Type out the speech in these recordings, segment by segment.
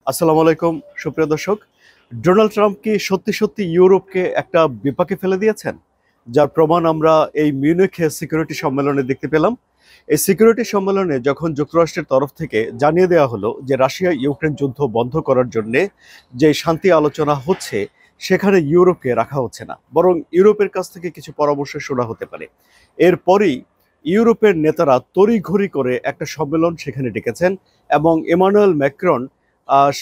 আসসালামু আলাইকুম সুপ্রিয় দর্শক। ডোনাল্ড ট্রাম্প কি সত্যি সত্যি ইউরোপকে একটা বিপাকে ফেলে দিয়েছেন, যার প্রমাণ আমরা এই মিউনিখে সিকিউরিটি সম্মেলনে দেখতে পেলাম। এই সিকিউরিটি সম্মেলনে যখন যুক্তরাষ্ট্রের তরফ থেকে জানিয়ে দেওয়া হলো যে রাশিয়া ইউক্রেন যুদ্ধ বন্ধ করার জন্যে যে শান্তি আলোচনা হচ্ছে সেখানে ইউরোপকে রাখা হচ্ছে না, বরং ইউরোপের কাছ থেকে কিছু পরামর্শ শোনা হতে পারে। এরপরই ইউরোপের নেতারা তড়িঘড়ি করে একটা সম্মেলন সেখানে ডেকেছেন এবং ইমানুয়েল ম্যাক্রন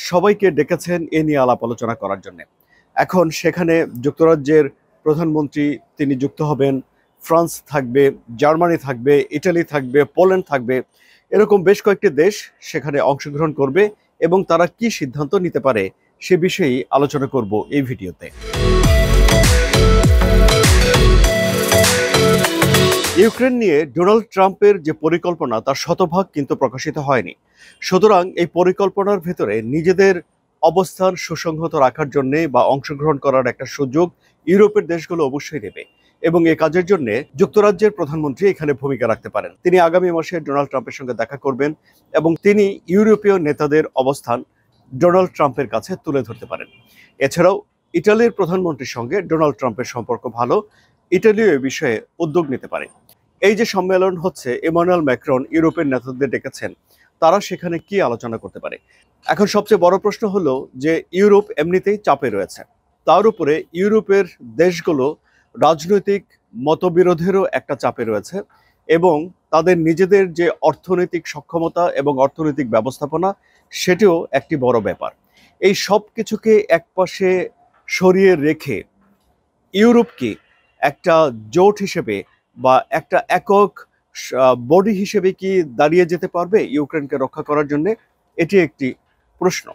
সবাইকে ডেকেছেন এ নিয়ে আলাপ আলোচনা করার জন্য। এখন সেখানে যুক্তরাজ্যের প্রধানমন্ত্রী তিনি যুক্ত হবেন, ফ্রান্স থাকবে, জার্মানি থাকবে, ইটালি থাকবে, পোল্যান্ড থাকবে, এরকম বেশ কয়েকটি দেশ সেখানে অংশগ্রহণ করবে এবং তারা কি সিদ্ধান্ত নিতে পারে সে বিষয়েই আলোচনা করব এই ভিডিওতে। ইউক্রেন নিয়ে ডোনাল্ড ট্রাম্পের যে পরিকল্পনা তার শতভাগ কিন্তু প্রকাশিত হয়নি। সুতরাং এই পরিকল্পনার ভেতরে নিজেদের অবস্থান সুসংহত রাখার জন্যে বা অংশগ্রহণ করার একটা সুযোগ ইউরোপের দেশগুলো অবশ্যই নেবে এবং এই কাজের জন্য যুক্তরাজ্যের প্রধানমন্ত্রী এখানে ভূমিকা রাখতে পারেন। তিনি আগামী মাসে ডোনাল্ড ট্রাম্পের সঙ্গে দেখা করবেন এবং তিনি ইউরোপীয় নেতাদের অবস্থান ডোনাল্ড ট্রাম্পের কাছে তুলে ধরতে পারেন। এছাড়াও ইটালির প্রধানমন্ত্রীর সঙ্গে ডোনাল্ড ট্রাম্পের সম্পর্ক ভালো, ইটালিও এ বিষয়ে উদ্যোগ নিতে পারে। এই যে সম্মেলন হচ্ছে, ইমানুয়েল ম্যাক্রন ইউরোপের নেতাদের ডেকেছেন, তারা সেখানে কি আলোচনা করতে পারে? এখন সবচেয়ে বড় প্রশ্ন হলো যে ইউরোপ এমনিতেই চাপে রয়েছে, তার উপরে ইউরোপের দেশগুলো রাজনৈতিক মতবিরোধেরও একটা চাপে রয়েছে এবং তাদের নিজেদের যে অর্থনৈতিক সক্ষমতা এবং অর্থনৈতিক ব্যবস্থাপনা সেটিও একটি বড় ব্যাপার। এই সব কিছুকে একপাশে সরিয়ে রেখে ইউরোপকে একটা জোট হিসেবে বা একটা একক বডি হিসেবে কি দাঁড়িয়ে যেতে পারবে ইউক্রেনকে রক্ষা করার জন্য? এটি একটি প্রশ্ন।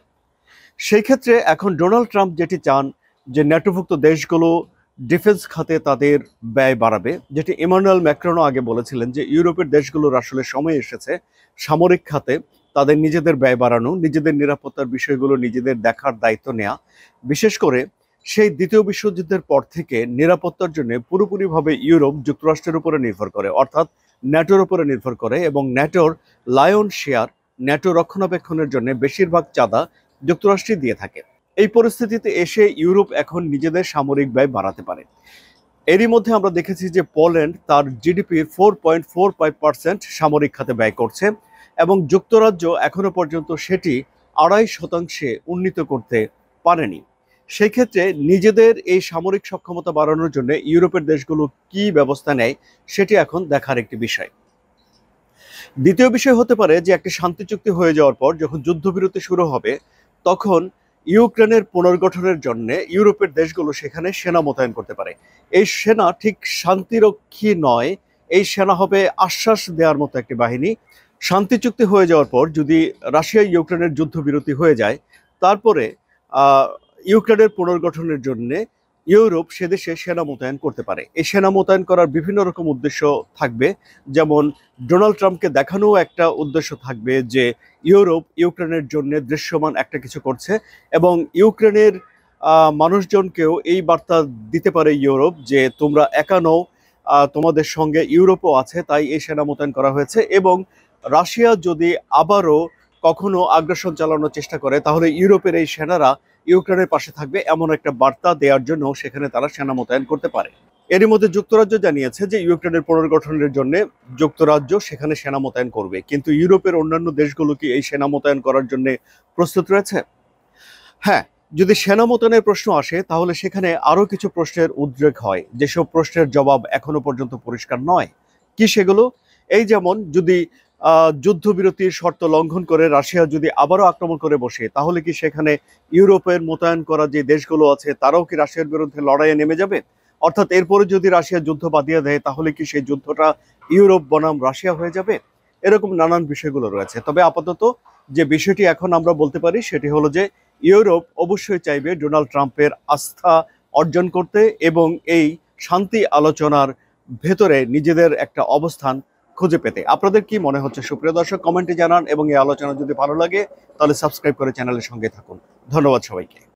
সেই ক্ষেত্রে এখন ডোনাল্ড ট্রাম্প যেটি চান যে ন্যাটোভুক্ত দেশগুলো ডিফেন্স খাতে তাদের ব্যয় বাড়াবে, যেটি ইমানুয়েল ম্যাক্রনও আগে বলেছিলেন যে ইউরোপের দেশগুলোর আসলে সময় এসেছে সামরিক খাতে তাদের নিজেদের ব্যয় বাড়ানো, নিজেদের নিরাপত্তার বিষয়গুলো নিজেদের দেখার দায়িত্ব নেওয়া। বিশেষ করে সেই দ্বিতীয় বিশ্বযুদ্ধের পর থেকে নিরাপত্তার জন্য পুরোপুরিভাবে ইউরোপ যুক্তরাষ্ট্রের উপরে নির্ভর করে, অর্থাৎ ন্যাটোর উপরে নির্ভর করে এবং ন্যাটোর লায়ন শেয়ার, ন্যাটো রক্ষণাবেক্ষণের জন্য বেশিরভাগ চাঁদা যুক্তরাষ্ট্রই দিয়ে থাকে। এই পরিস্থিতিতে এসে ইউরোপ এখন নিজেদের সামরিক ব্যয় বাড়াতে পারে। এরই মধ্যে আমরা দেখেছি যে পোল্যান্ড তার জিডিপির 4.45% সামরিক খাতে ব্যয় করছে এবং যুক্তরাজ্য এখনো পর্যন্ত সেটি 2.5% উন্নীত করতে পারেনি। সেই ক্ষেত্রে নিজেদের এই সামরিক সক্ষমতা বাড়ানোর জন্য ইউরোপের দেশগুলো কি ব্যবস্থা নেয় সেটি এখন দেখার একটি বিষয়। দ্বিতীয় বিষয় হতে পারে যে একটি শান্তি চুক্তি হয়ে যাওয়ার পর যখন যুদ্ধবিরতি শুরু হবে তখন ইউক্রেনের পুনর্গঠনের জন্য ইউরোপের দেশগুলো সেখানে সেনা মোতায়েন করতে পারে। এই সেনা ঠিক শান্তিরক্ষী নয়, এই সেনা হবে আশ্বাস দেওয়ার মতো একটি বাহিনী। শান্তি চুক্তি হয়ে যাওয়ার পর যদি রাশিয়া ইউক্রেনের যুদ্ধবিরতি হয়ে যায়, তারপরে ইউক্রেনের পুনর্গঠনের জন্য ইউরোপ সে দেশে সেনা মোতায়েন করতে পারে। এই সেনা মোতায়েন করার বিভিন্ন রকম উদ্দেশ্য থাকবে, যেমন ডোনাল্ড ট্রাম্পকে দেখানো একটা উদ্দেশ্য থাকবে যে ইউরোপ ইউক্রেনের জন্য দৃশ্যমান একটা কিছু করছে এবং ইউক্রেনের মানুষজনকেও এই বার্তা দিতে পারে ইউরোপ যে তোমরা একা নও, তোমাদের সঙ্গে ইউরোপও আছে, তাই এই সেনা মোতায়েন করা হয়েছে। এবং রাশিয়া যদি আবারও কখনো আগ্রাসন চালানোর চেষ্টা করে তাহলে ইউরোপের এই সেনারা ইউক্রেনের পাশে থাকবে, এমন একটা বার্তা দেওয়ার জন্য সেখানে তারা সেনা মোতায়েন করতে পারে। এরই মধ্যে যুক্তরাজ্য জানিয়েছে যে ইউক্রেনের পুনর্গঠনের জন্য যুক্তরাজ্য সেখানে সেনা মোতায়েন করবে, কিন্তু ইউরোপের অন্যান্য দেশগুলো কি এই সেনা মোতায়েন করার জন্য প্রস্তুত রয়েছে? হ্যাঁ, যদি সেনা মোতায়েনের প্রশ্ন আসে তাহলে সেখানে আরো কিছু প্রশ্নের উদ্রেক হয়, যেসব প্রশ্নের জবাব এখনো পর্যন্ত পরিষ্কার নয়। কি সেগুলো? এই যেমন যদি যুদ্ধবিরতির শর্ত লঙ্ঘন করে রাশিয়া যদি আবারও আক্রমণ করে বসে তাহলে কি সেখানে ইউরোপের মোতায়েন করা যে দেশগুলো আছে তারাও কি রাশিয়ার বিরুদ্ধে লড়াইয়ে নেমে যাবে? অর্থাৎ এরপরে যদি রাশিয়া যুদ্ধ বাঁধিয়ে দেয় তাহলে কি সেই যুদ্ধটা ইউরোপ বনাম রাশিয়া হয়ে যাবে? এরকম নানান বিষয়গুলো রয়েছে। তবে আপাতত যে বিষয়টি এখন আমরা বলতে পারি সেটি হলো যে ইউরোপ অবশ্যই চাইবে ডোনাল্ড ট্রাম্পের আস্থা অর্জন করতে এবং এই শান্তি আলোচনার ভেতরে নিজেদের একটা অবস্থান খুঁজে পেতে। আপনাদের কি মনে হচ্ছে সুপ্রিয় দর্শক? কমেন্টে জানান এবং এই আলোচনা যদি ভালো লাগে তাহলে সাবস্ক্রাইব করে চ্যানেলের সঙ্গে থাকুন। ধন্যবাদ সবাইকে।